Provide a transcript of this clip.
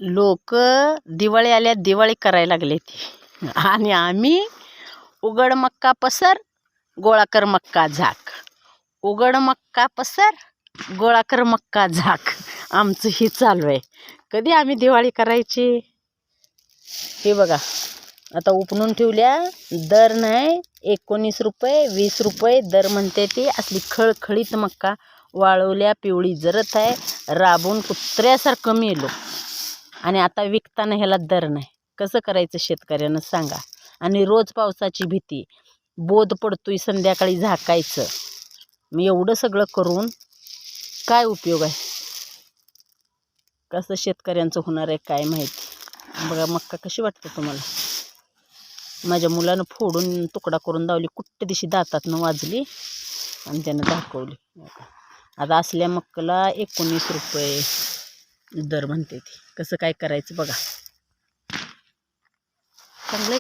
लोक दिवाळी आल्या दिवाळी करायला लागले ती आणि आम्ही उघड मक्का पसर गोळा कर मक्का झाक, उघड मक्का पसर गोळा कर मक्का झाक. आमचं हे चालू आहे. कधी आम्ही दिवाळी करायची. हे बघा आता उपणून ठेवल्या. दर नाही 19 रुपये 20 रुपये दर म्हणते ती. असली खळखळीत मक्का वाळवल्या, पिवळी जरत आहे. राबून कुत्र्यासारखं मेलो आणि आता विकताना ह्याला दर नाही. कसं करायचं शेतकऱ्यानं सांगा. आणि रोज पावसाची भीती, बोध पडतोय संध्याकाळी झाकायचं. मी एवढं सगळं करून काय उपयोग आहे. कसं शेतकऱ्यांचं होणार आहे काय माहिती. बघा मक्का कशी वाटते तुम्हाला. माझ्या मुलानं फोडून तुकडा करून दावली, कुठ्या दिवशी दातातनं वाजली आणि त्यानं दाखवली. आता असल्या मक्काला 19 रुपये दर म्हणते ती. कसं काय करायचं बघा. चांगलं